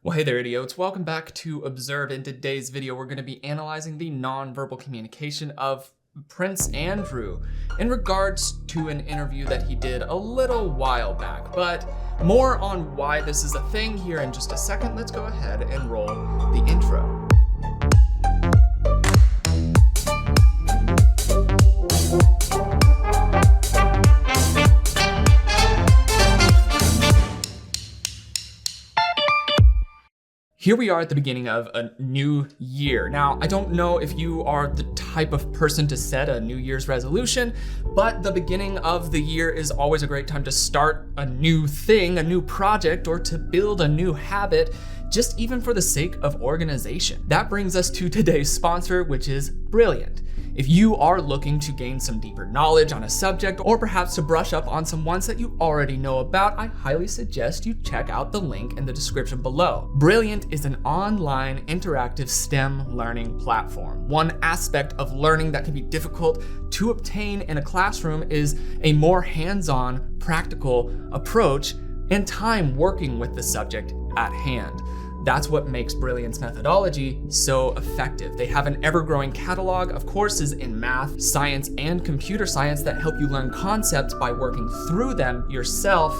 Well, hey there, idiots. Welcome back to Observe. In today's video, we're going to be analyzing the nonverbal communication of Prince Andrew in regards to an interview that he did a little while back. But more on why this is a thing here in just a second. Let's go ahead and roll the intro. Here we are at the beginning of a new year. Now, I don't know if you are the type of person to set a New Year's resolution, but the beginning of the year is always a great time to start a new thing, a new project, or to build a new habit, just even for the sake of organization. That brings us to today's sponsor, which is Brilliant. If you are looking to gain some deeper knowledge on a subject, or perhaps to brush up on some ones that you already know about, I highly suggest you check out the link in the description below. Brilliant is an online interactive STEM learning platform. One aspect of learning that can be difficult to obtain in a classroom is a more hands-on, practical approach and time working with the subject at hand. That's what makes Brilliant's methodology so effective. They have an ever-growing catalog of courses in math, science, and computer science that help you learn concepts by working through them yourself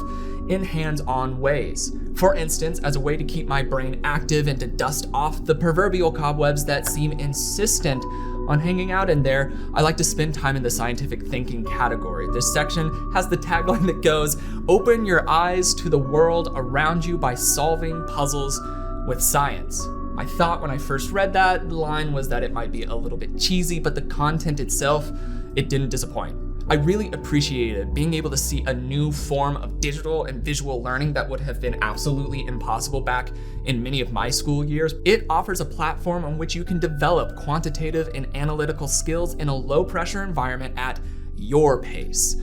in hands-on ways. For instance, as a way to keep my brain active and to dust off the proverbial cobwebs that seem insistent on hanging out in there, I like to spend time in the scientific thinking category. This section has the tagline that goes, "Open your eyes to the world around you by solving puzzles with science." I thought when I first read that line was that it might be a little bit cheesy, but the content itself, it didn't disappoint. I really appreciated being able to see a new form of digital and visual learning that would have been absolutely impossible back in many of my school years. It offers a platform on which you can develop quantitative and analytical skills in a low-pressure environment at your pace.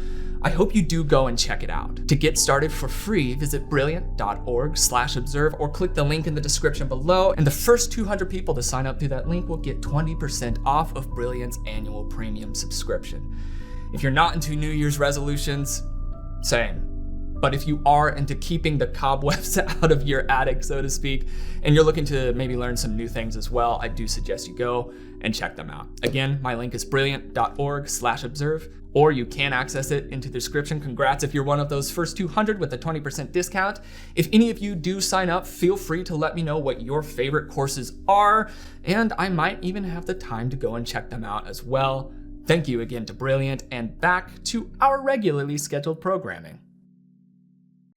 I hope you do go and check it out. To get started for free, visit brilliant.org/observe or click the link in the description below, and the first 200 people to sign up through that link will get 20% off of Brilliant's annual premium subscription. If you're not into New Year's resolutions, same. But if you are into keeping the cobwebs out of your attic, so to speak, and you're looking to maybe learn some new things as well, I do suggest you go and check them out. Again, my link is brilliant.org/observe, or you can access it into the description. Congrats if you're one of those first 200 with a 20% discount. If any of you do sign up, feel free to let me know what your favorite courses are, and I might even have the time to go and check them out as well. Thank you again to Brilliant, and back to our regularly scheduled programming.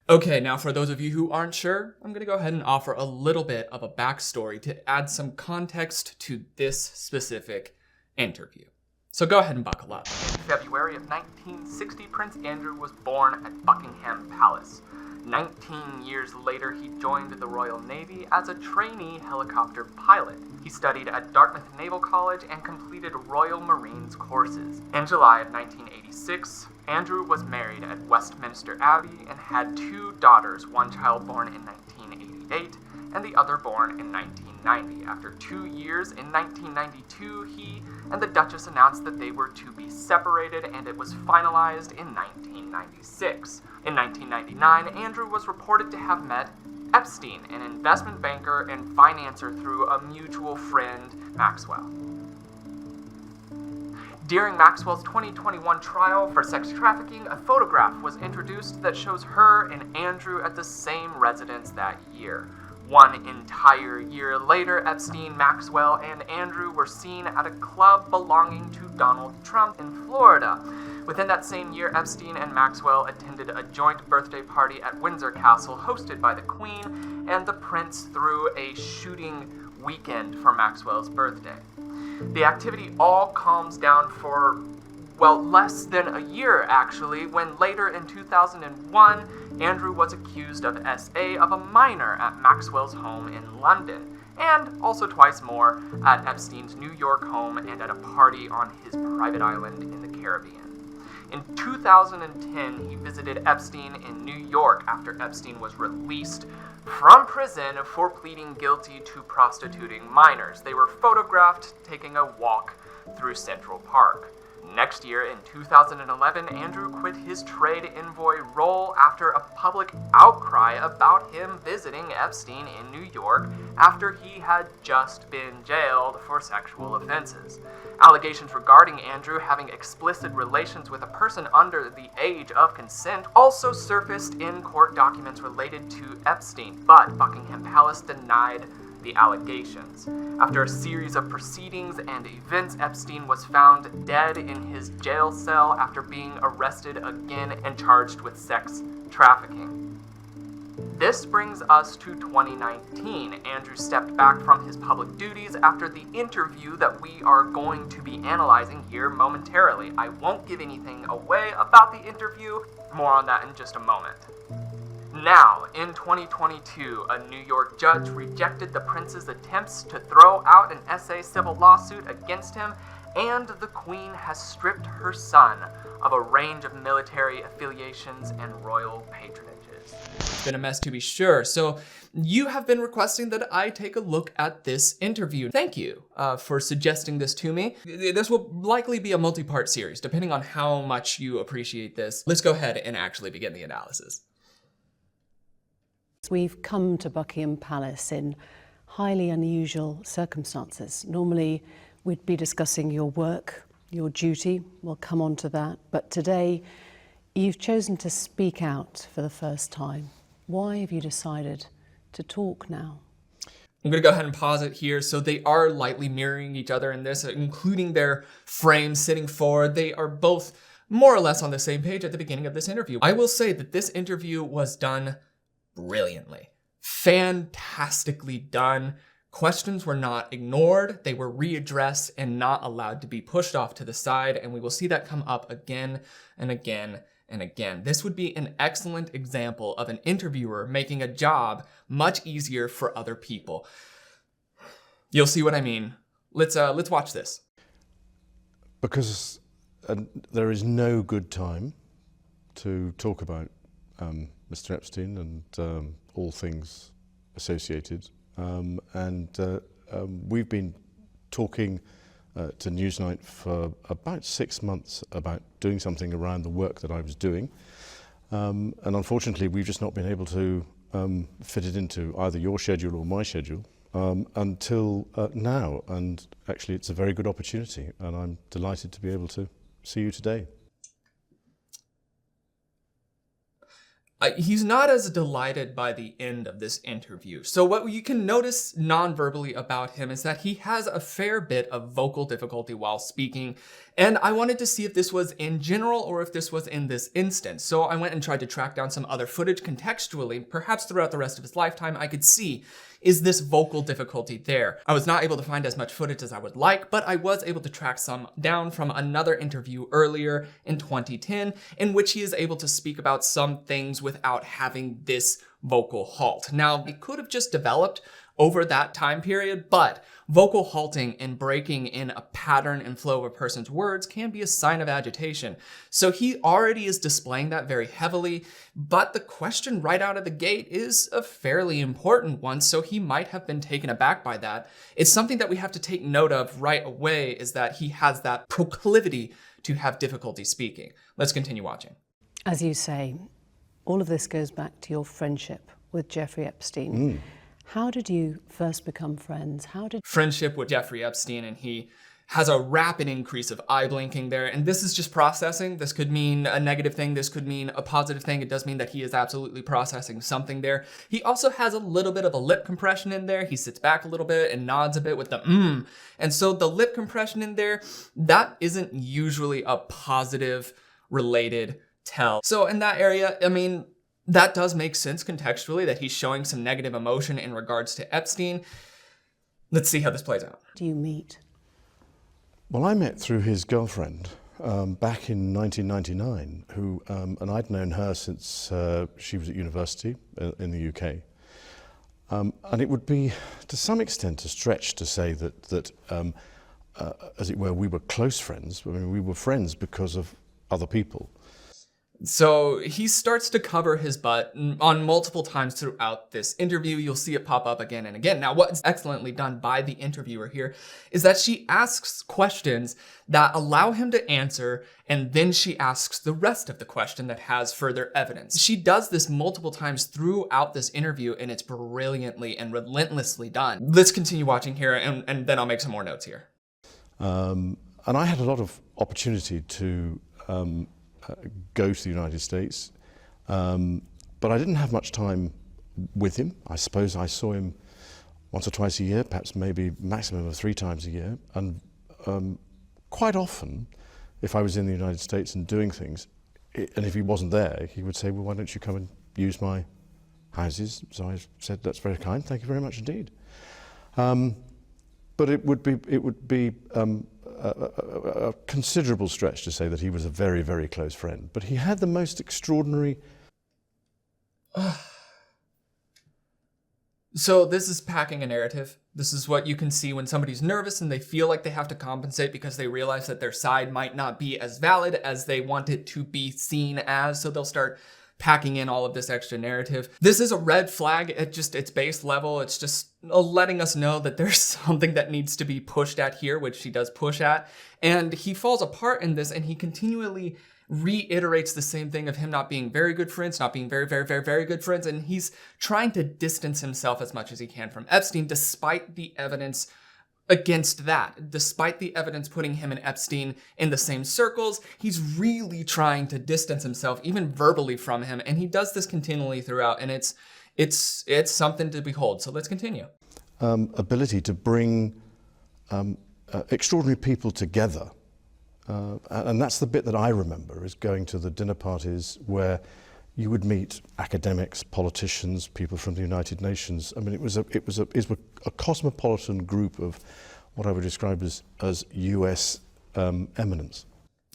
Okay, now for those of you who aren't sure, I'm gonna go ahead and offer a little bit of a backstory to add some context to this specific interview. So go ahead and buckle up. In February of 1960, Prince Andrew was born at Buckingham Palace. 19 years later, he joined the Royal Navy as a trainee helicopter pilot. He studied at Dartmouth Naval College and completed Royal Marines courses. In July of 1986, Andrew was married at Westminster Abbey and had two daughters, one child born in 1988 and the other born in 1990. After 2 years, in 1992, he and the Duchess announced that they were to be separated, and it was finalized in 1996. In 1999, Andrew was reported to have met Epstein, an investment banker and financer through a mutual friend, Maxwell. During Maxwell's 2021 trial for sex trafficking, a photograph was introduced that shows her and Andrew at the same residence that year. One entire year later, Epstein, Maxwell, and Andrew were seen at a club belonging to Donald Trump in Florida. Within that same year, Epstein and Maxwell attended a joint birthday party at Windsor Castle hosted by the Queen, and the Prince threw a shooting weekend for Maxwell's birthday. The activity all calms down for, well, less than a year actually, when later in 2001, Andrew was accused of SA of a minor at Maxwell's home in London, and also twice more at Epstein's New York home and at a party on his private island in the Caribbean. In 2010, he visited Epstein in New York after Epstein was released from prison for pleading guilty to prostituting minors. They were photographed taking a walk through Central Park. Next year, in 2011, Andrew quit his trade envoy role after a public outcry about him visiting Epstein in New York after he had just been jailed for sexual offenses. Allegations regarding Andrew having explicit relations with a person under the age of consent also surfaced in court documents related to Epstein, but Buckingham Palace denied the allegations. After a series of proceedings and events, Epstein was found dead in his jail cell after being arrested again and charged with sex trafficking. This brings us to 2019. Andrew stepped back from his public duties after the interview that we are going to be analyzing here momentarily. I won't give anything away about the interview, more on that in just a moment. Now, in 2022, a New York judge rejected the prince's attempts to throw out an SA civil lawsuit against him, and the Queen has stripped her son of a range of military affiliations and royal patronages. It's been a mess, to be sure, so you have been requesting that I take a look at this interview. Thank you for suggesting this to me. This will likely be a multi-part series, depending on how much you appreciate this. Let's go ahead and actually begin the analysis. We've come to Buckingham Palace in highly unusual circumstances. Normally, we'd be discussing your work, your duty. We'll come on to that. But today, you've chosen to speak out for the first time. Why have you decided to talk now? I'm going to go ahead and pause it here. So they are lightly mirroring each other in this, including their frames sitting forward. They are both more or less on the same page at the beginning of this interview. I will say that this interview was done brilliantly, fantastically done. Questions were not ignored, they were readdressed and not allowed to be pushed off to the side, and we will see that come up again and again and again. This would be an excellent example of an interviewer making a job much easier for other people. You'll see what I mean. Let's watch this. Because there is no good time to talk about Mr. Epstein and all things associated. We've been talking to Newsnight for about 6 months about doing something around the work that I was doing. And unfortunately, we've just not been able to fit it into either your schedule or my schedule until now. And actually, it's a very good opportunity, and I'm delighted to be able to see you today. He's not as delighted by the end of this interview. So what you can notice non-verbally about him is that he has a fair bit of vocal difficulty while speaking. And I wanted to see if this was in general or if this was in this instance. So I went and tried to track down some other footage contextually. Perhaps throughout the rest of his lifetime, I could see, is this vocal difficulty there? I was not able to find as much footage as I would like, but I was able to track some down from another interview earlier in 2010, in which he is able to speak about some things without having this vocal halt. Now, it could have just developed over that time period, but vocal halting and breaking in a pattern and flow of a person's words can be a sign of agitation. So he already is displaying that very heavily, but the question right out of the gate is a fairly important one, so he might have been taken aback by that. It's something that we have to take note of right away, is that he has that proclivity to have difficulty speaking. Let's continue watching. As you say, all of this goes back to your friendship with Jeffrey Epstein. How did you first become friends? Friendship with Jeffrey Epstein, and he has a rapid increase of eye blinking there. And this is just processing. This could mean a negative thing. This could mean a positive thing. It does mean that he is absolutely processing something there. He also has a little bit of a lip compression in there. He sits back a little bit and nods a bit with the And so the lip compression in there, that isn't usually a positive related tell. So in that area, I mean, that does make sense contextually that he's showing some negative emotion in regards to Epstein. Let's see how this plays out. Do you meet? Well, I met through his girlfriend back in 1999, and I'd known her since she was at university in the UK. And it would be, to some extent, a stretch to say that as it were, we were close friends. I mean, we were friends because of other people. So he starts to cover his butt on multiple times throughout this interview. You'll see it pop up again and again. Now, what's excellently done by the interviewer here is that she asks questions that allow him to answer, and then she asks the rest of the question that has further evidence. She does this multiple times throughout this interview, and it's brilliantly and relentlessly done. Let's continue watching here, and then I'll make some more notes here. And I had a lot of opportunity to go to the United States, but I didn't have much time with him. I suppose I saw him once or twice a year, perhaps maybe maximum of 3 times a year, and quite often, if I was in the United States and doing things, and if he wasn't there, he would say, well, why don't you come and use my houses? So I said, that's very kind, thank you very much indeed. But it would be a considerable stretch to say that he was a very, very close friend. But he had the most extraordinary... So this is packing a narrative. This is what you can see when somebody's nervous and they feel like they have to compensate because they realize that their side might not be as valid as they want it to be seen as. So they'll start packing in all of this extra narrative. This is a red flag at just its base level. It's just letting us know that there's something that needs to be pushed at here, which she does push at. And he falls apart in this, and he continually reiterates the same thing of him not being very good friends, not being very, very, very, very good friends. And he's trying to distance himself as much as he can from Epstein, despite the evidence against that. Despite the evidence putting him and Epstein in the same circles, he's really trying to distance himself, even verbally, from him. And he does this continually throughout, and it's something to behold. So let's continue. Ability to bring extraordinary people together. And that's the bit that I remember, is going to the dinner parties where you would meet academics, politicians, people from the United Nations. I mean, it was a cosmopolitan group of what I would describe as US eminence.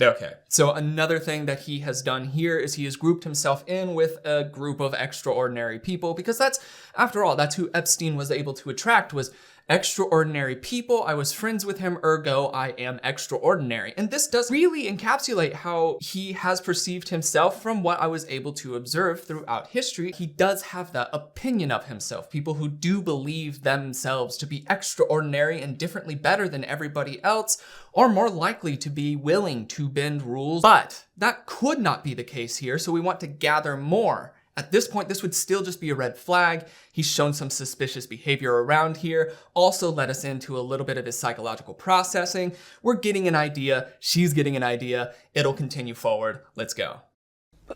Okay, so another thing that he has done here is he has grouped himself in with a group of extraordinary people, because that's, after all, that's who Epstein was able to attract, was extraordinary people. I was friends with him, ergo I am extraordinary. And this does really encapsulate how he has perceived himself from what I was able to observe throughout history. He does have that opinion of himself. People who do believe themselves to be extraordinary and differently better than everybody else are more likely to be willing to bend rules. But that could not be the case here, so we want to gather more. At this point, this would still just be a red flag. He's shown some suspicious behavior around here. Also led us into a little bit of his psychological processing. We're getting an idea. She's getting an idea. It'll continue forward. Let's go.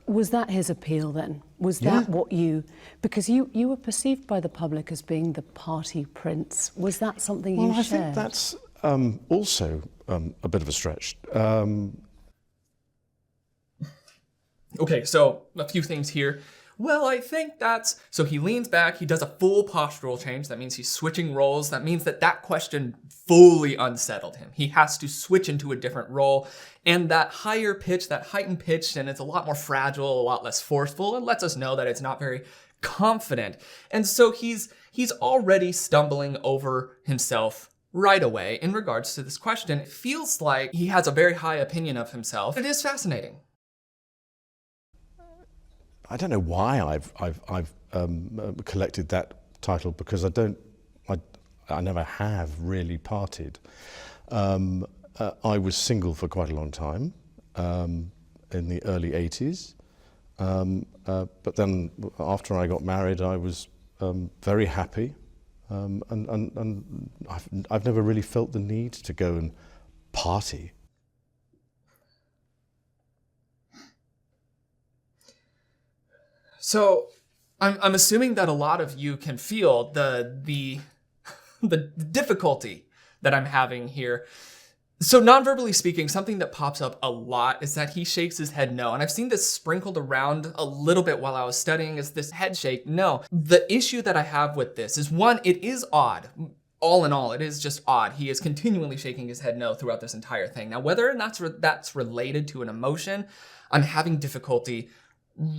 Was that his appeal then? Was that what you... Because you were perceived by the public as being the party prince. Was that something you shared? Well, I think that's also a bit of a stretch. Okay, so a few things here. Well, I think that's... So he leans back, he does a full postural change. That means he's switching roles. That means that question fully unsettled him. He has to switch into a different role. And that higher pitch, that heightened pitch, and it's a lot more fragile, a lot less forceful, and lets us know that it's not very confident. And so he's already stumbling over himself right away in regards to this question. It feels like he has a very high opinion of himself. It is fascinating. I don't know why I've collected that title, because I never have really partied. I was single for quite a long time in the early 80s, but then after I got married, I was very happy, and I've never really felt the need to go and party. So I'm assuming that a lot of you can feel the difficulty that I'm having here. So non-verbally speaking, something that pops up a lot is that he shakes his head no. And I've seen this sprinkled around a little bit while I was studying, is this head shake no. The issue that I have with this is, one, it is odd. All in all, it is just odd. He is continually shaking his head no throughout this entire thing. Now, whether or not that's related to an emotion, I'm having difficulty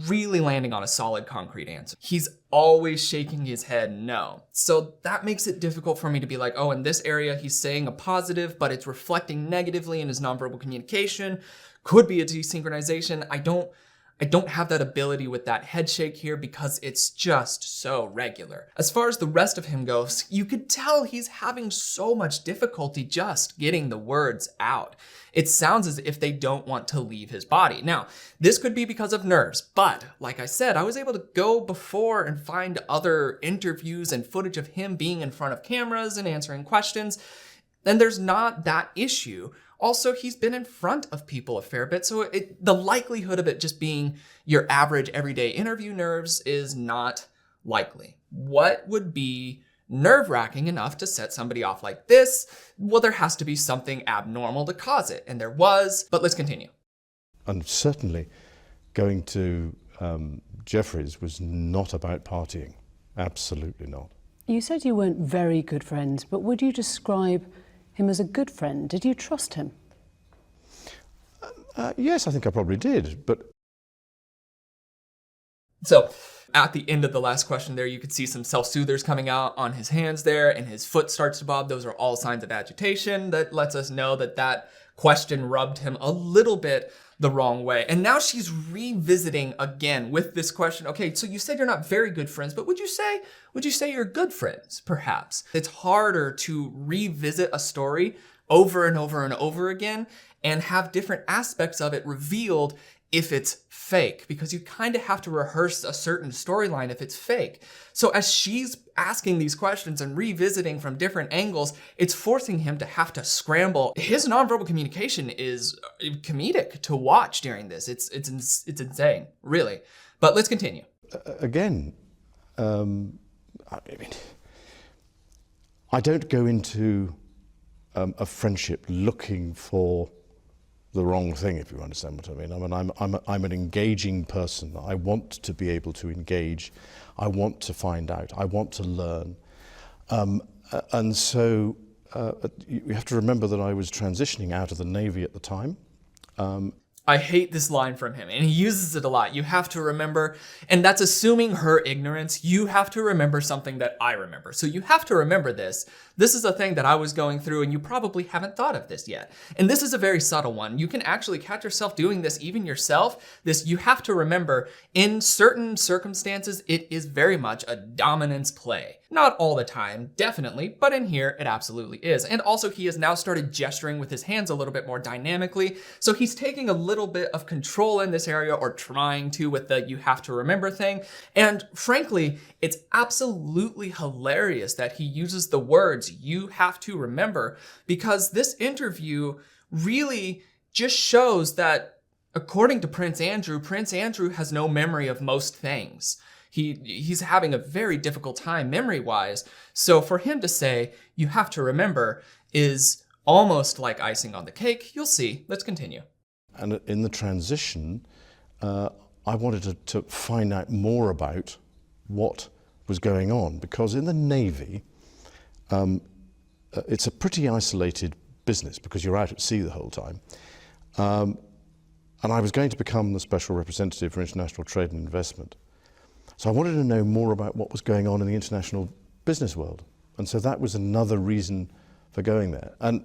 really landing on a solid, concrete answer. He's always shaking his head no. So that makes it difficult for me to be like, oh, in this area, he's saying a positive, but it's reflecting negatively in his nonverbal communication. Could be a desynchronization. I I don't have that ability with that head shake here because it's just so regular. As far as the rest of him goes, you could tell he's having so much difficulty just getting the words out. It sounds as if they don't want to leave his body. Now, this could be because of nerves, but like I said, I was able to go before and find other interviews and footage of him being in front of cameras and answering questions, and there's not that issue. Also, he's been in front of people a fair bit, so the likelihood of it just being your average everyday interview nerves is not likely. What would be nerve-wracking enough to set somebody off like this? Well, there has to be something abnormal to cause it, and there was, but let's continue. And certainly going to Jeffrey's was not about partying. Absolutely not. You said you weren't very good friends, but would you describe him as a good friend? Did you trust him? Yes, I think I probably did, but... So, at the end of the last question there, you could see some self-soothers coming out on his hands there, and his foot starts to bob. Those are all signs of agitation. That lets us know that that question rubbed him a little bit the wrong way. And now she's revisiting again with this question. Okay, so you said you're not very good friends, but would you say you're good friends, perhaps? It's harder to revisit a story over and over and over again and have different aspects of it revealed if it's fake, because you kind of have to rehearse a certain storyline if it's fake. So as she's asking these questions and revisiting from different angles, it's forcing him to have to scramble. His nonverbal communication is comedic to watch during this. It's insane, really. But let's continue. Again, I mean, I don't go into a friendship looking for the wrong thing, if you understand what I mean. I'm an engaging person. I want to be able to engage. I want to find out. I want to learn. And so you have to remember that I was transitioning out of the Navy at the time. I hate this line from him, and he uses it a lot. You have to remember, and that's assuming her ignorance. You have to remember something that I remember. So you have to remember this. This is a thing that I was going through, and you probably haven't thought of this yet. And this is a very subtle one. You can actually catch yourself doing this even yourself. This, you have to remember, in certain circumstances, it is very much a dominance play. Not all the time, definitely, but in here, it absolutely is. And also, he has now started gesturing with his hands a little bit more dynamically, so he's taking a little bit of control in this area, or trying to, with the you have to remember thing. And frankly, it's absolutely hilarious that he uses the words you have to remember, because this interview really just shows that, according to Prince Andrew has no memory of most things. He's having a very difficult time memory-wise. So for him to say, you have to remember, is almost like icing on the cake. You'll see. Let's continue. And in the transition, I wanted to find out more about what was going on, because in the Navy, it's a pretty isolated business because you're out at sea the whole time. And I was going to become the Special Representative for International Trade and Investment. So I wanted to know more about what was going on in the international business world. And so that was another reason for going there. And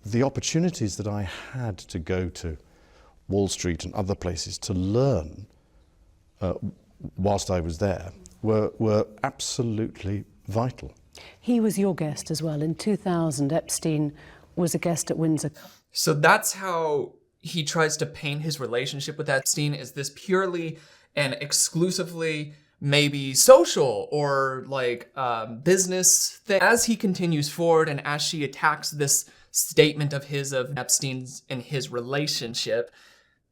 the opportunities that I had to go to Wall Street and other places to learn whilst I was there were absolutely vital. He was your guest as well. In 2000, Epstein was a guest at Windsor. So that's how he tries to paint his relationship with Epstein, is this purely and exclusively maybe social or like business thing. As he continues forward and as she attacks this statement of his of Epstein's and his relationship,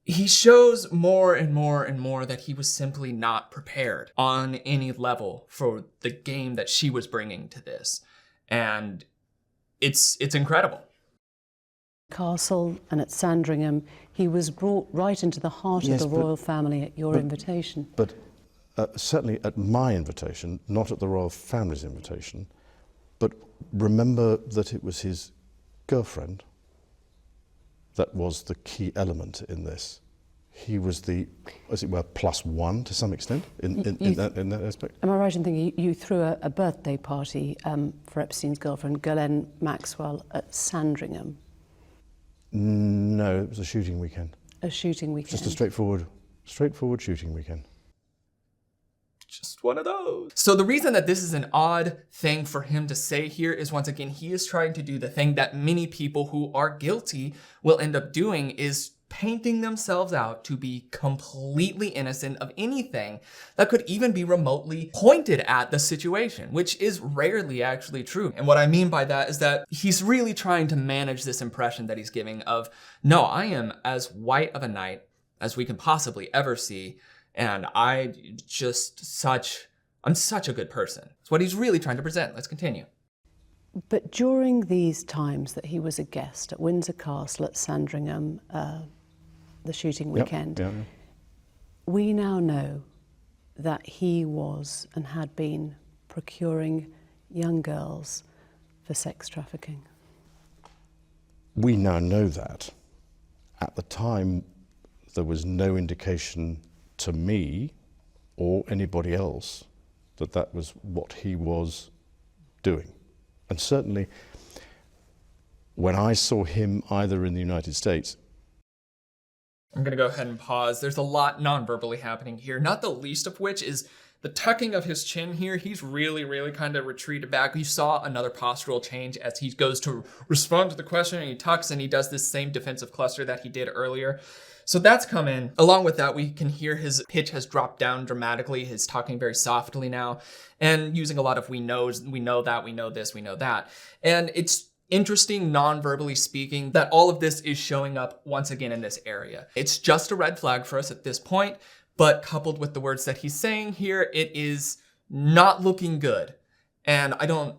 he shows more and more and more that he was simply not prepared on any level for the game that she was bringing to this. And it's incredible. Castle and at Sandringham, he was brought right into the heart of the royal family at your invitation. But certainly at my invitation, not at the royal family's invitation. But remember that it was his girlfriend that was the key element in this. He was the, as it were, plus one to some extent in that aspect. Am I right in thinking you threw a birthday party for Epstein's girlfriend, Ghislaine Maxwell, at Sandringham? No, it was a shooting weekend. A shooting weekend? Just a straightforward straightforward shooting weekend. Just one of those. So the reason that this is an odd thing for him to say here is, once again, he is trying to do the thing that many people who are guilty will end up doing, is painting themselves out to be completely innocent of anything that could even be remotely pointed at the situation, which is rarely actually true. And what I mean by that is that he's really trying to manage this impression that he's giving of, no, I am as white of a knight as we can possibly ever see, and I'm such a good person. It's what he's really trying to present. Let's continue. But during these times that he was a guest at Windsor Castle at Sandringham, the shooting weekend, we now know that he was and had been procuring young girls for sex trafficking. We now know that. At the time, there was no indication to me or anybody else that that was what he was doing. And certainly, when I saw him either in the United States... I'm going to go ahead and pause. There's a lot non-verbally happening here, not the least of which is the tucking of his chin here. He's really kind of retreated back. You saw another postural change as he goes to respond to the question, and he tucks and he does this same defensive cluster that he did earlier. So that's come in. Along with that, we can hear his pitch has dropped down dramatically. He's talking very softly now and using a lot of we knows, we know that, we know this, we know that. And it's interesting, non-verbally speaking, that all of this is showing up once again in this area. It's just a red flag for us at this point, but coupled with the words that he's saying here, it is not looking good. And I don't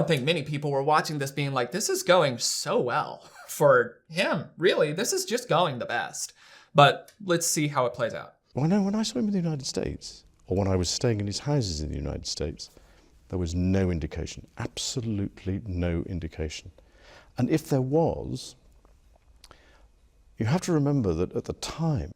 think many people were watching this being like, this is going so well for him. Really, this is just going the best. But let's see how it plays out. Well, no, when I saw him in the United States, or when I was staying in his houses in the United States, there was no indication, absolutely no indication. And if there was, you have to remember that at the time,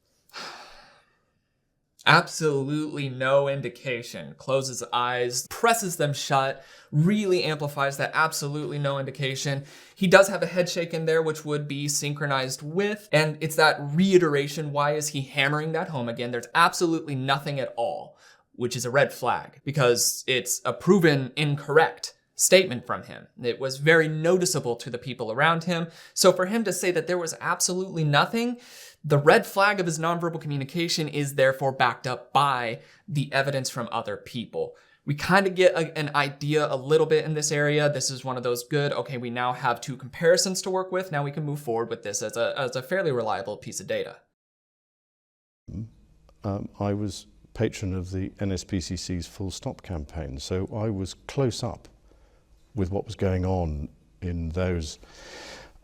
absolutely no indication. Closes eyes, presses them shut, really amplifies that absolutely no indication. He does have a head shake in there, which would be synchronized with, and it's that reiteration. Why is he hammering that home again? There's absolutely nothing at all, which is a red flag because it's a proven incorrect statement from him. It was very noticeable to the people around him. So for him to say that there was absolutely nothing, the red flag of his nonverbal communication is therefore backed up by the evidence from other people. We kind of get an idea a little bit in this area. This is one of those good, okay, we now have two comparisons to work with. Now we can move forward with this as a fairly reliable piece of data. I was patron of the NSPCC's Full Stop campaign, so I was close up with what was going on in those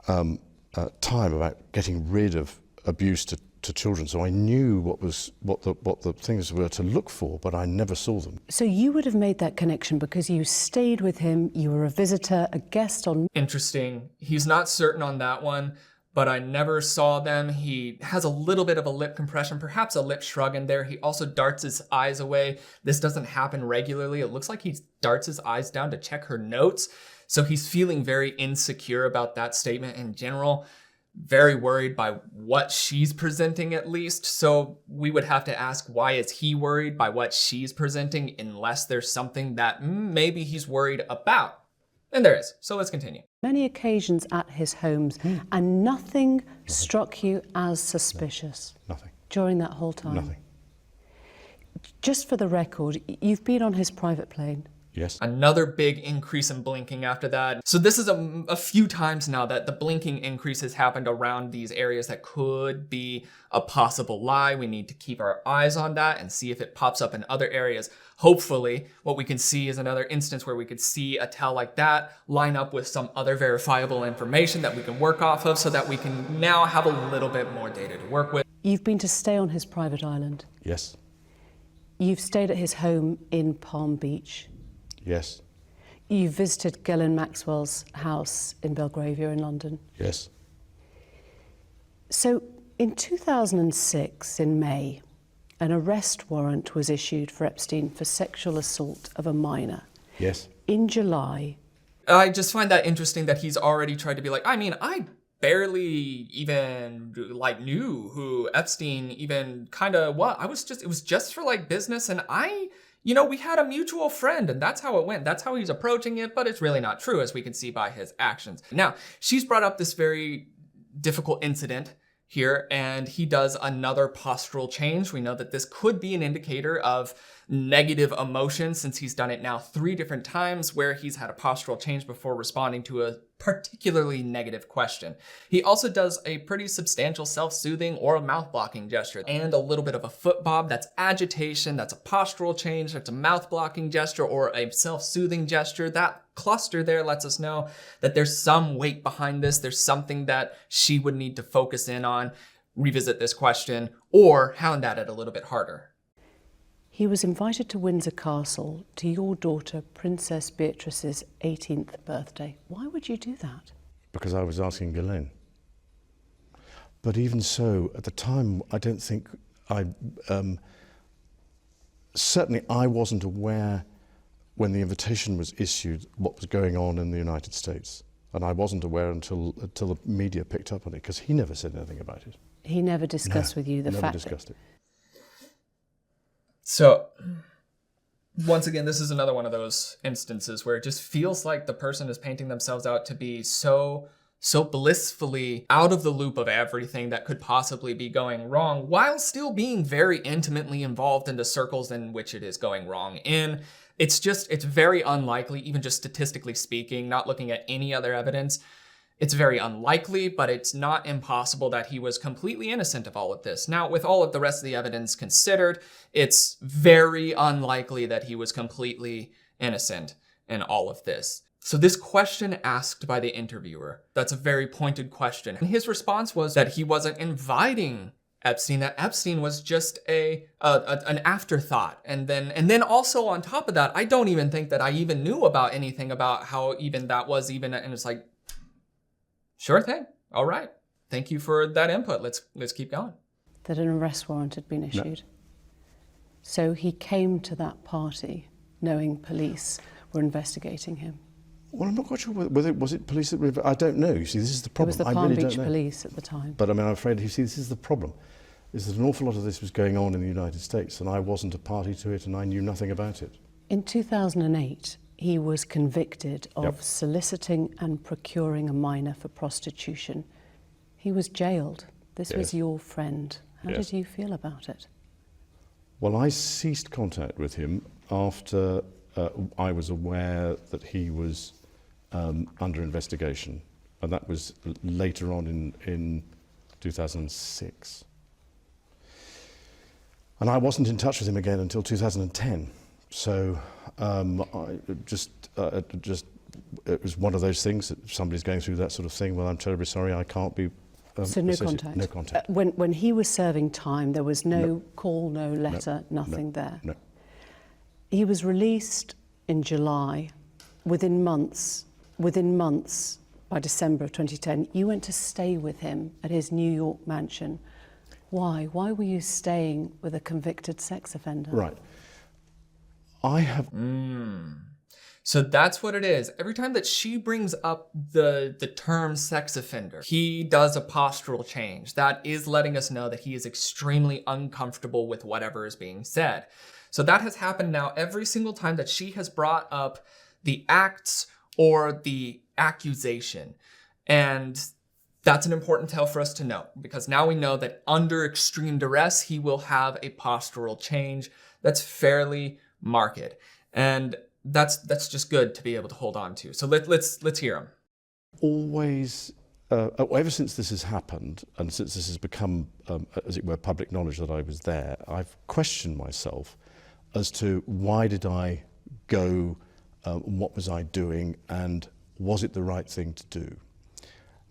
time about getting rid of abuse to children. So I knew what the things were to look for, but I never saw them. So you would have made that connection because you stayed with him, you were a visitor, a guest on... Interesting. He's not certain on that one, but I never saw them. He has a little bit of a lip compression, perhaps a lip shrug in there. He also darts his eyes away. This doesn't happen regularly. It looks like he darts his eyes down to check her notes. So he's feeling very insecure about that statement in general. Very worried by what she's presenting at least. So we would have to ask, why is he worried by what she's presenting unless there's something that maybe he's worried about? And there is. So let's continue. Many occasions at his homes, and nothing struck you as suspicious? Nothing. During that whole time? Nothing. Just for the record, you've been on his private plane. Yes. Another big increase in blinking after that. So this is a few times now that the blinking increase has happened around these areas that could be a possible lie. We need to keep our eyes on that and see if it pops up in other areas. Hopefully, what we can see is another instance where we could see a tell like that line up with some other verifiable information that we can work off of so that we can now have a little bit more data to work with. You've been to stay on his private island. Yes. You've stayed at his home in Palm Beach. Yes. You visited Ghislaine Maxwell's house in Belgravia in London. Yes. So in 2006, in May, an arrest warrant was issued for Epstein for sexual assault of a minor. Yes. In July... I just find that interesting that he's already tried to be like, I barely even like knew who Epstein even kind of was. It was just for like business. And we had a mutual friend, and that's how it went. That's how he's approaching it, but it's really not true, as we can see by his actions. Now, she's brought up this very difficult incident here, and he does another postural change. We know that this could be an indicator of negative emotion, since he's done it now 3 different times where he's had a postural change before responding to a particularly negative question. He also does a pretty substantial self-soothing or a mouth-blocking gesture and a little bit of a foot bob. That's agitation, that's a postural change, that's a mouth-blocking gesture or a self-soothing gesture. That cluster there lets us know that there's some weight behind this. There's something that she would need to focus in on, revisit this question, or hound at it a little bit harder. He was invited to Windsor Castle to your daughter Princess Beatrice's 18th birthday. Why would you do that? Because I was asking Ghislaine. But even so, at the time, I don't think certainly I wasn't aware when the invitation was issued what was going on in the United States. And I wasn't aware until the media picked up on it, because he never said anything about it. He never discussed with you the fact never discussed it. So, once again, this is another one of those instances where it just feels like the person is painting themselves out to be so blissfully out of the loop of everything that could possibly be going wrong, while still being very intimately involved in the circles in which it is going wrong in. It's very unlikely, even just statistically speaking, not looking at any other evidence. It's very unlikely, but it's not impossible that he was completely innocent of all of this. Now, with all of the rest of the evidence considered, it's very unlikely that he was completely innocent in all of this. So this question asked by the interviewer, that's a very pointed question. And his response was that he wasn't inviting Epstein, that Epstein was just an afterthought. And then also on top of that, I don't even think that I even knew about anything about how even that was even, and it's like, sure thing. All right. Thank you for that input. Let's keep going. that an arrest warrant had been issued. No. So he came to that party knowing police were investigating him. Well, I'm not quite sure whether was it police that were, I don't know. You see, this is the problem. It was the Palm Beach police at the time. But I mean, I'm afraid, you see, this is the problem, is that an awful lot of this was going on in the United States, and I wasn't a party to it, and I knew nothing about it. In 2008, he was convicted of soliciting and procuring a minor for prostitution. He was jailed. This was your friend. How did you feel about it? Well, I ceased contact with him after I was aware that he was under investigation, and that was later on in 2006. And I wasn't in touch with him again until 2010. So it was one of those things that if somebody's going through that sort of thing, well, I'm terribly sorry, I can't be. So no contact? No contact. When he was serving time, there was no call, no letter, nothing there? No. He was released in July. Within months, by December of 2010, you went to stay with him at his New York mansion. Why? Why were you staying with a convicted sex offender? Right. I have... So that's what it is. Every time that she brings up the term sex offender, he does a postural change. That is letting us know that he is extremely uncomfortable with whatever is being said. So that has happened now every single time that she has brought up the acts or the accusation. And that's an important tell for us to know, because now we know that under extreme duress, he will have a postural change that's fairly marked. And that's just good to be able to hold on to. So let's hear him. Always, ever since this has happened, and since this has become, as it were, public knowledge that I was there, I've questioned myself as to why did I go, what was I doing, and was it the right thing to do?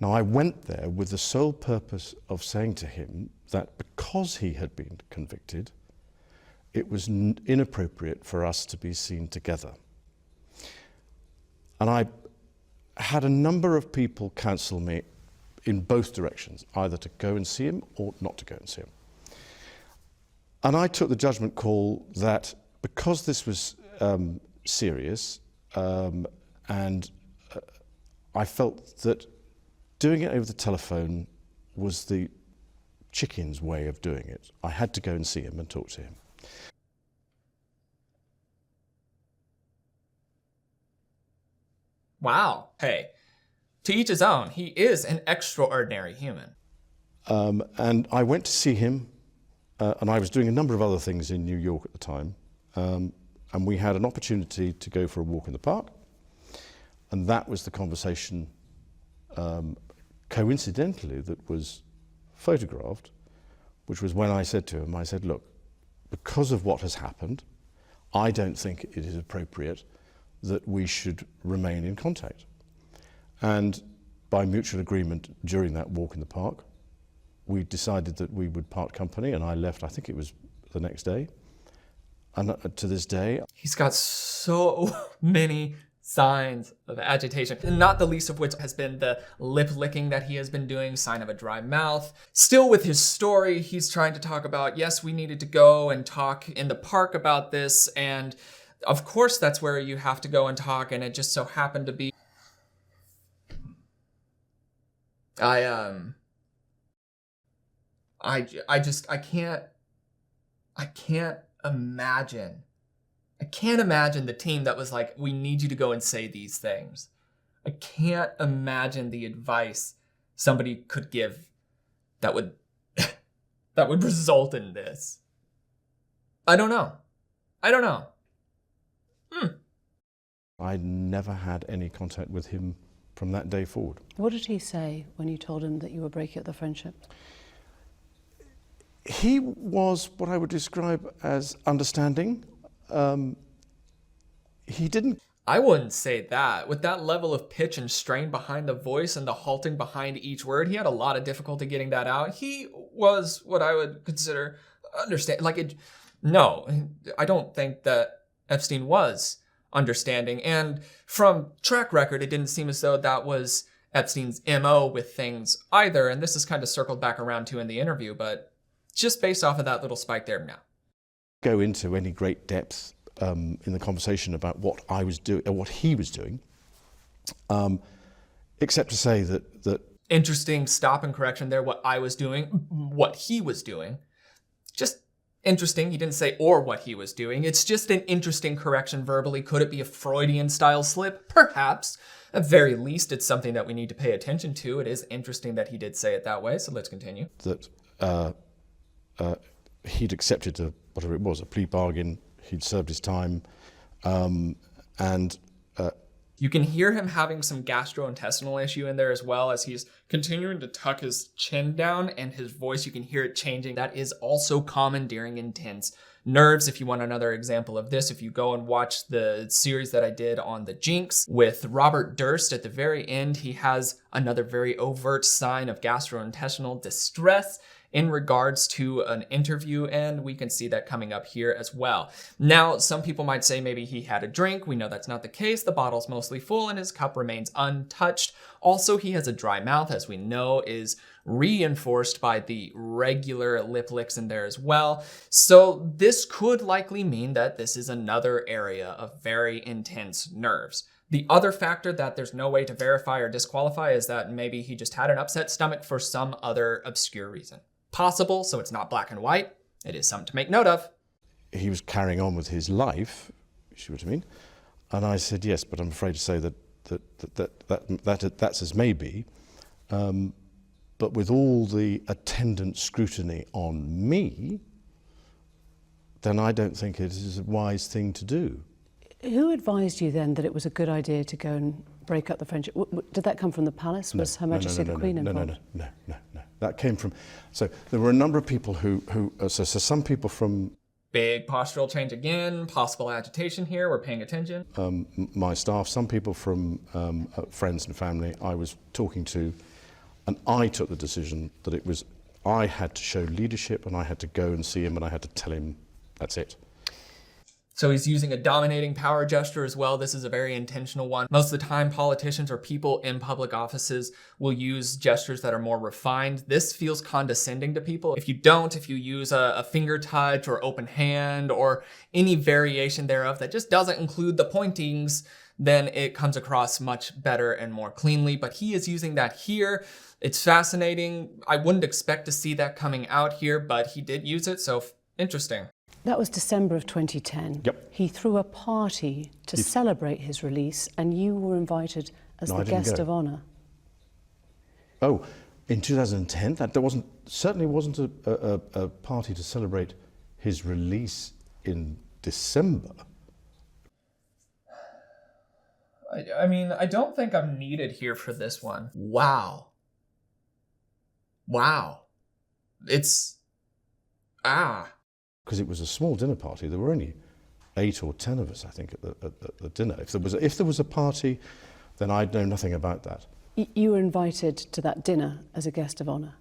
Now, I went there with the sole purpose of saying to him that because he had been convicted, it was inappropriate for us to be seen together. And I had a number of people counsel me in both directions, either to go and see him or not to go and see him. And I took the judgment call that because this was serious, and I felt that doing it over the telephone was the chicken's way of doing it. I had to go and see him and talk to him. Wow. Hey, to each his own. He is an extraordinary human. And I went to see him, and I was doing a number of other things in New York at the time. And we had an opportunity to go for a walk in the park. And that was the conversation, coincidentally, that was photographed, which was when I said to him, I said, look, because of what has happened, I don't think it is appropriate that we should remain in contact. And by mutual agreement during that walk in the park, we decided that we would part company, and I left, I think it was the next day. And to this day, he's got so many signs of agitation, not the least of which has been the lip licking that he has been doing, sign of a dry mouth. Still with his story, he's trying to talk about, yes, we needed to go and talk in the park about this, and of course that's where you have to go and talk, and it just so happened to be I can't imagine the team that was like, we need you to go and say these things. I can't imagine the advice somebody could give that would that would result in this. I don't know. I never had any contact with him from that day forward. What did he say when you told him that you were breaking up the friendship? He was what I would describe as understanding. He didn't. I wouldn't say that. With that level of pitch and strain behind the voice and the halting behind each word, he had a lot of difficulty getting that out. He was what I would consider no, I don't think that Epstein was understanding. And from track record, it didn't seem as though that was Epstein's MO with things either. And this is kind of circled back around to in the interview, but just based off of that little spike there now. Go into any great depth in the conversation about what I was doing, or what he was doing, except to say that. Interesting stop and correction there. What I was doing, what he was doing, just interesting. He didn't say or what he was doing. It's just an interesting correction verbally. Could it be a Freudian style slip? Perhaps. At very least, it's something that we need to pay attention to. It is interesting that he did say it that way. So let's continue. That he'd accepted whatever it was, a plea bargain. He'd served his time, and you can hear him having some gastrointestinal issue in there as well as he's continuing to tuck his chin down, and his voice, you can hear it changing. That is also common during intense nerves. If you want another example of this, if you go and watch the series that I did on the Jinx with Robert Durst, at the very end, he has another very overt sign of gastrointestinal distress in regards to an interview, and we can see that coming up here as well. Now, some people might say maybe he had a drink. We know that's not the case. The bottle's mostly full and his cup remains untouched. Also, he has a dry mouth, as we know is reinforced by the regular lip licks in there as well. So this could likely mean that this is another area of very intense nerves. The other factor that there's no way to verify or disqualify is that maybe he just had an upset stomach for some other obscure reason. Possible, so it's not black and white. It is something to make note of. He was carrying on with his life, you see what I mean? And I said, yes, but I'm afraid to say that's as may be. But with all the attendant scrutiny on me, then I don't think it is a wise thing to do. Who advised you then that it was a good idea to go and break up the friendship? Did that come from the palace? Was Her Majesty the Queen involved? No. That came from, so there were a number of people so some people from... Big postural change again, possible agitation here, we're paying attention. My staff, some people from friends and family I was talking to, and I took the decision that I had to show leadership and I had to go and see him and I had to tell him, that's it. So he's using a dominating power gesture as well. This is a very intentional one. Most of the time, politicians or people in public offices will use gestures that are more refined. This feels condescending to people. If you use a finger touch or open hand or any variation thereof that just doesn't include the pointings, then it comes across much better and more cleanly. But he is using that here. It's fascinating. I wouldn't expect to see that coming out here, but he did use it, so interesting. That was December of 2010. Yep. He threw a party to celebrate his release, and you were invited as No, the I didn't guest go. of honour. Oh, in 2010, that certainly wasn't a party to celebrate his release in December. I mean, I don't think I'm needed here for this one. Wow. It's... Because it was a small dinner party. There were only 8 or 10 of us, I think, at the dinner. If there was a party, then I'd know nothing about that. You were invited to that dinner as a guest of honour.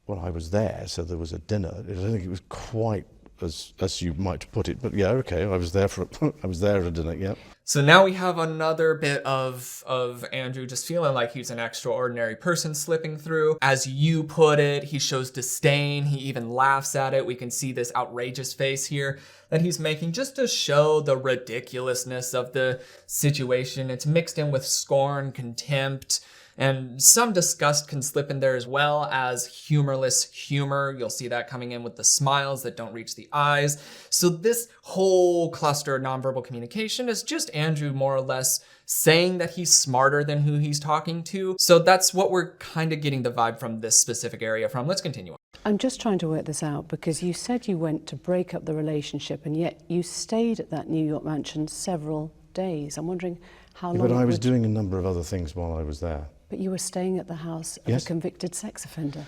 Well, I was there, so there was a dinner. I don't think it was quite as you might put it, but yeah, okay. I was there at a dinner. Yeah. So now we have another bit of Andrew just feeling like he's an extraordinary person slipping through. As you put it, he shows disdain. He even laughs at it. We can see this outrageous face here that he's making just to show the ridiculousness of the situation. It's mixed in with scorn, contempt, and some disgust can slip in there as well as humorless humor. You'll see that coming in with the smiles that don't reach the eyes. So this whole cluster of nonverbal communication is just Andrew more or less saying that he's smarter than who he's talking to. So that's what we're kind of getting the vibe from this specific area from. Let's continue on. I'm just trying to work this out because you said you went to break up the relationship and yet you stayed at that New York mansion several days. I'm wondering how long... But I was doing a number of other things while I was there. But you were staying at the house of Yes. a convicted sex offender.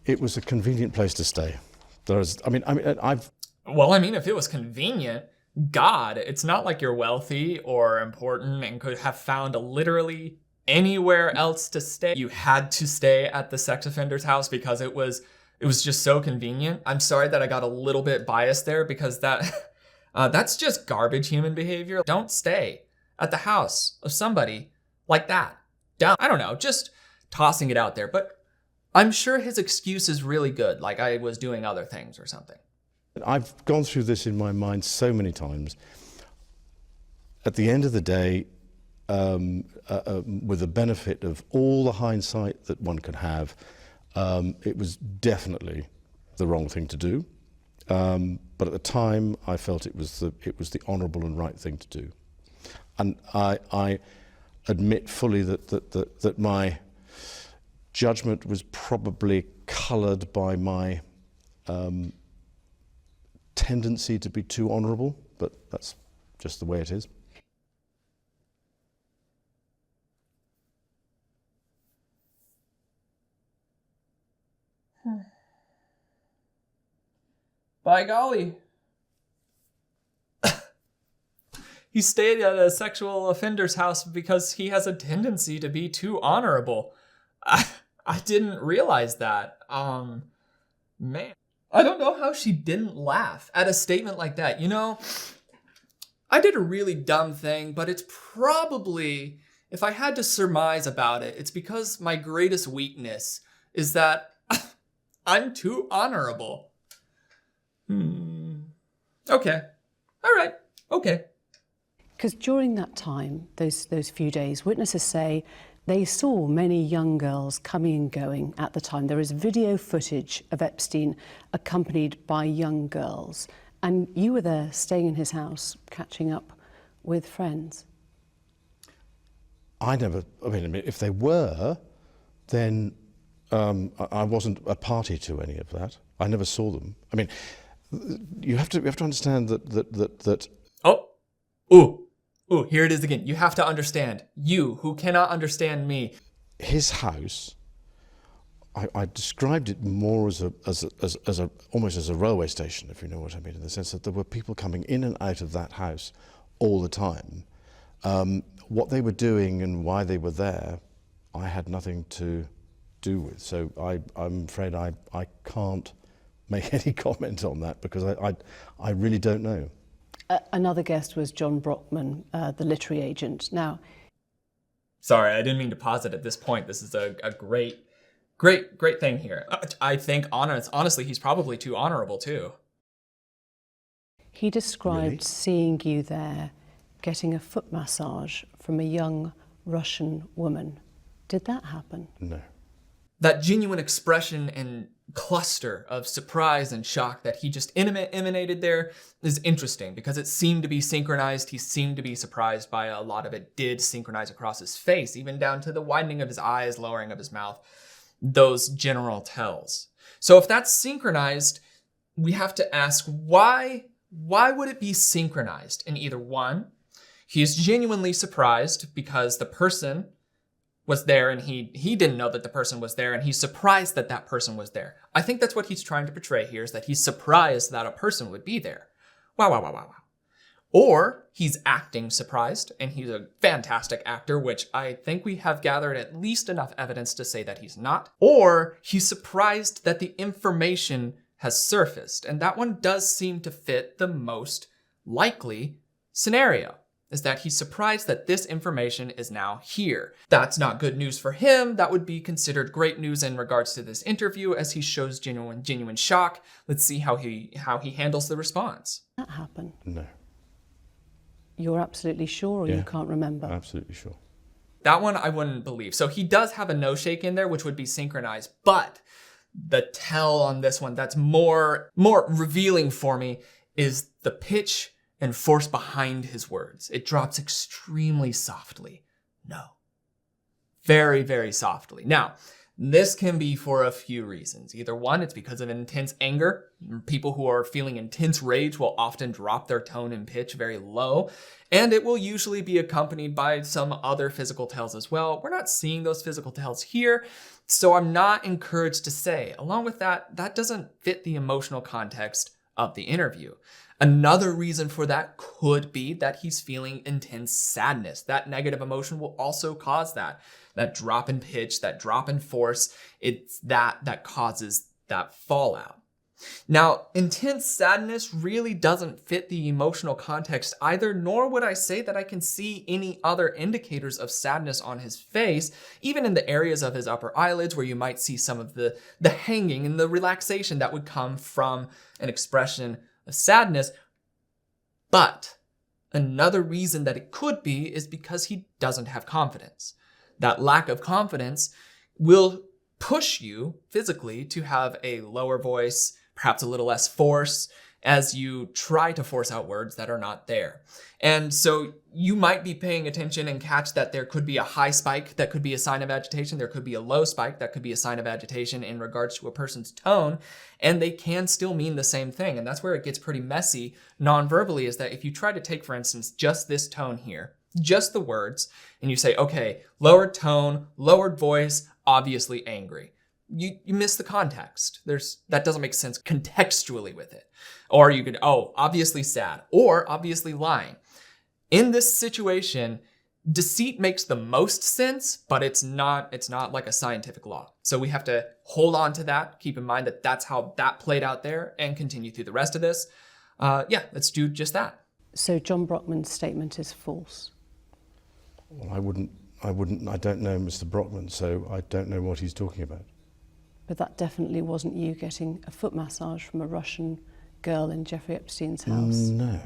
It was a convenient place to stay. Well, I mean, if it was convenient, God, it's not like you're wealthy or important and could have found literally anywhere else to stay. You had to stay at the sex offender's house because it was just so convenient. I'm sorry that I got a little bit biased there because that's just garbage human behavior. Don't stay at the house of somebody like that. I don't know, just tossing it out there. But I'm sure his excuse is really good, like I was doing other things or something. I've gone through this in my mind so many times. At the end of the day, with the benefit of all the hindsight that one can have, it was definitely the wrong thing to do. But at the time, I felt it was the honourable and right thing to do. And I admit fully that my judgment was probably coloured by my tendency to be too honourable, but that's just the way it is. By golly. He stayed at a sexual offender's house because he has a tendency to be too honorable. I didn't realize that. Man. I don't know how she didn't laugh at a statement like that. You know, I did a really dumb thing, but it's probably, if I had to surmise about it, it's because my greatest weakness is that I'm too honorable. Okay. All right. Okay. Because during that time, those few days, witnesses say they saw many young girls coming and going at the time. There is video footage of Epstein accompanied by young girls. And you were there staying in his house, catching up with friends. If they were, then I wasn't a party to any of that. I never saw them. I mean, you have to understand that. Ooh, here it is again. You have to understand. You, who cannot understand me. His house, I described it more as almost as a railway station, if you know what I mean, in the sense that there were people coming in and out of that house all the time. What they were doing and why they were there, I had nothing to do with. So I'm afraid I can't make any comment on that because I really don't know. Another guest was John Brockman, the literary agent. Now, sorry, I didn't mean to pause it at this point. This is a great thing here. I think honestly, he's probably too honorable too. He described seeing you there getting a foot massage from a young Russian woman. Did that happen? No. That genuine expression and cluster of surprise and shock that he just emanated there is interesting because it seemed to be synchronized. He seemed to be surprised by a lot of it did synchronize across his face, even down to the widening of his eyes, lowering of his mouth, those general tells. So if that's synchronized, we have to ask why would it be synchronized? In either one, he is genuinely surprised because the person was there and he didn't know that the person was there and he's surprised that that person was there. I think that's what he's trying to portray here, is that he's surprised that a person would be there. Wow. Or he's acting surprised and he's a fantastic actor, which I think we have gathered at least enough evidence to say that he's not. Or he's surprised that the information has surfaced, and that one does seem to fit the most likely scenario, is that he's surprised that this information is now here. That's not good news for him. That would be considered great news in regards to this interview, as he shows genuine shock. Let's see how he handles the response. Did that happen? No. You're absolutely sure, or Yeah, you can't remember? Absolutely sure. That one I wouldn't believe. So he does have a no shake in there, which would be synchronized, but the tell on this one that's more revealing for me is the pitch and force behind his words. It drops extremely softly. No. Very, very softly. Now, this can be for a few reasons. Either one, it's because of intense anger. People who are feeling intense rage will often drop their tone and pitch very low, and it will usually be accompanied by some other physical tells as well. We're not seeing those physical tells here, so I'm not encouraged to say. Along with that, that doesn't fit the emotional context of the interview. Another reason for that could be that he's feeling intense sadness. That negative emotion will also cause that drop in pitch, that drop in force. It's that causes that fallout. Now, intense sadness really doesn't fit the emotional context either, nor would I say that I can see any other indicators of sadness on his face, even in the areas of his upper eyelids where you might see some of the hanging and the relaxation that would come from an expression of sadness. But another reason that it could be is because he doesn't have confidence. That lack of confidence will push you physically to have a lower voice, perhaps a little less force, as you try to force out words that are not there. And so you might be paying attention and catch that there could be a high spike that could be a sign of agitation. There could be a low spike that could be a sign of agitation in regards to a person's tone, and they can still mean the same thing. And that's where it gets pretty messy non-verbally, is that if you try to take, for instance, just this tone here, just the words, and you say, okay, lowered tone, lowered voice, obviously angry. You miss the context. That doesn't make sense contextually with it. Or you could, obviously sad, or obviously lying. In this situation, deceit makes the most sense, but it's not like a scientific law. So we have to hold on to that, keep in mind that that's how that played out there, and continue through the rest of this. Let's do just that. So John Brockman's statement is false. Well, I don't know Mr. Brockman, so I don't know what he's talking about. But that definitely wasn't you getting a foot massage from a Russian girl in Jeffrey Epstein's house. No.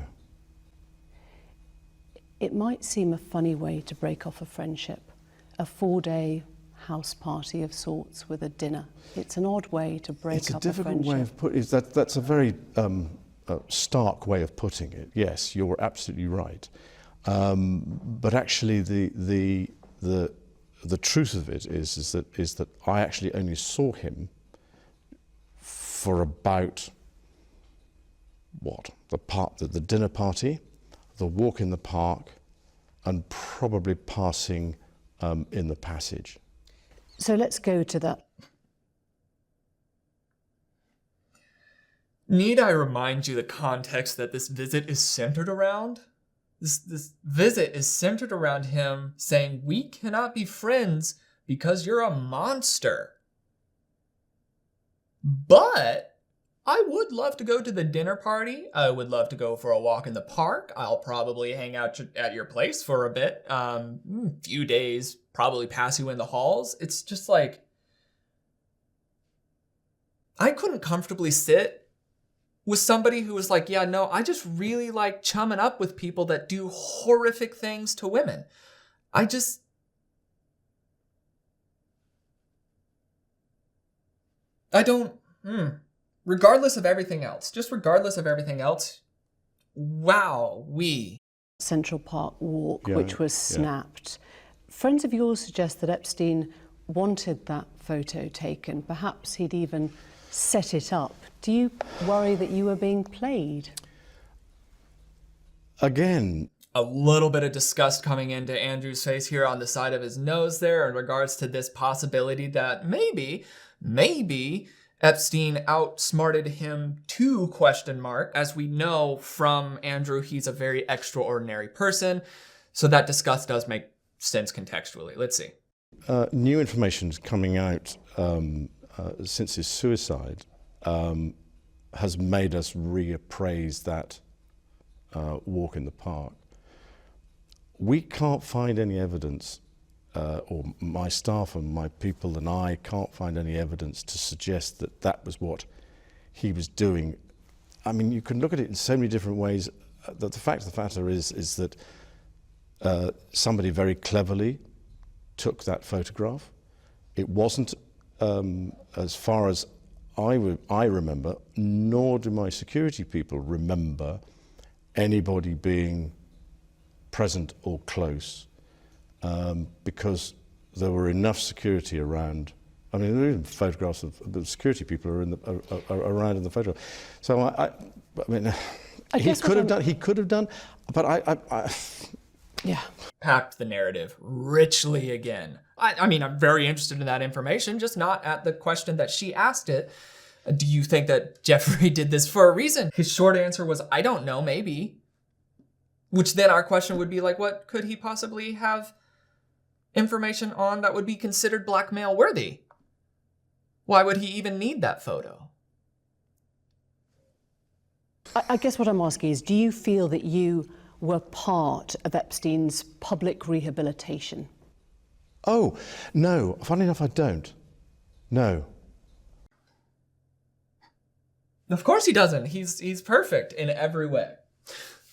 It might seem a funny way to break off a friendship, a 4-day house party of sorts with a dinner. It's an odd way to break up a friendship. It's a difficult way of putting it. That's a very stark way of putting it. Yes, you're absolutely right. But actually, the truth of it is that I actually only saw him for about the dinner party, the walk in the park, and probably passing in the passage. So let's go to that. Need I remind you the context that this visit is centered around? This visit is centered around him saying, we cannot be friends because you're a monster. But I would love to go to the dinner party. I would love to go for a walk in the park. I'll probably hang out at your place for a bit. Few days, probably pass you in the halls. It's just like, I couldn't comfortably sit was somebody who was like, yeah, no, I just really like chumming up with people that do horrific things to women. Regardless of everything else, wow, Central Park walk, which was snapped. Friends of yours suggest that Epstein wanted that photo taken. Perhaps he'd even set it up. Do you worry that you were being played? Again, a little bit of disgust coming into Andrew's face here on the side of his nose there in regards to this possibility that maybe Epstein outsmarted him to ? As we know from Andrew, he's a very extraordinary person. So that disgust does make sense contextually. Let's see. New information coming out since his suicide has made us reappraise that walk in the park. We can't find any evidence, or my staff and my people and I can't find any evidence to suggest that that was what he was doing. I mean, you can look at it in so many different ways. The fact of the matter is that somebody very cleverly took that photograph. It wasn't, as far as I remember, nor do my security people remember anybody being present or close, because there were enough security around. I mean, there are even photographs of the security people are around in the photograph. So I mean, he could have done, but I yeah. Packed the narrative richly again. I mean, I'm very interested in that information, just not at the question that she asked it. Do you think that Jeffrey did this for a reason? His short answer was, I don't know, maybe. Which then our question would be like, what could he possibly have information on that would be considered blackmail worthy? Why would he even need that photo? I guess what I'm asking is, do you feel that you were part of Epstein's public rehabilitation? Oh, no. Funny enough, I don't. No. Of course he doesn't. He's perfect in every way.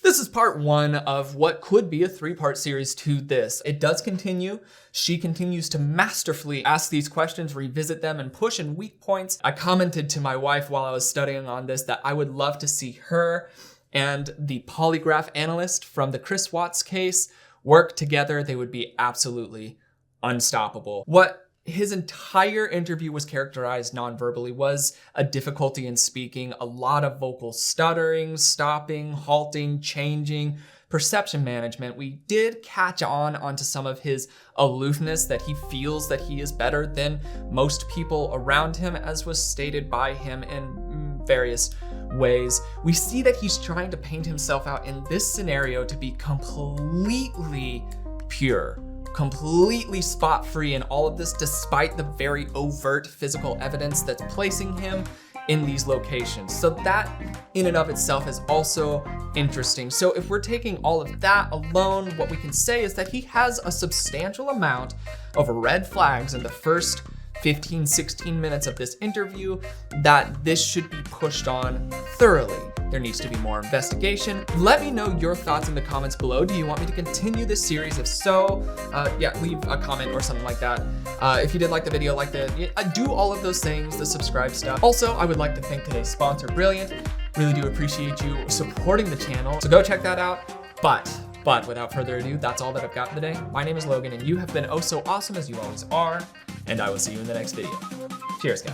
This is part 1 of what could be a 3-part series to this. It does continue. She continues to masterfully ask these questions, revisit them, and push in weak points. I commented to my wife while I was studying on this that I would love to see her and the polygraph analyst from the Chris Watts case work together. They would be absolutely unstoppable. What his entire interview was characterized non-verbally was a difficulty in speaking, a lot of vocal stuttering, stopping, halting, changing, perception management. We did catch onto some of his aloofness, that he feels that he is better than most people around him, as was stated by him in various ways. We see that he's trying to paint himself out in this scenario to be completely pure, completely spot-free in all of this, despite the very overt physical evidence that's placing him in these locations. So that in and of itself is also interesting. So if we're taking all of that alone, what we can say is that he has a substantial amount of red flags in the first 15, 16 minutes of this interview that this should be pushed on thoroughly. There needs to be more investigation. Let me know your thoughts in the comments below. Do you want me to continue this series? If so, leave a comment or something like that. If you did like the video, do all of those things, the subscribe stuff. Also, I would like to thank today's sponsor, Brilliant. Really do appreciate you supporting the channel. So go check that out. But without further ado, that's all that I've got for today. My name is Logan, and you have been oh so awesome as you always are. And I will see you in the next video. Cheers, guys.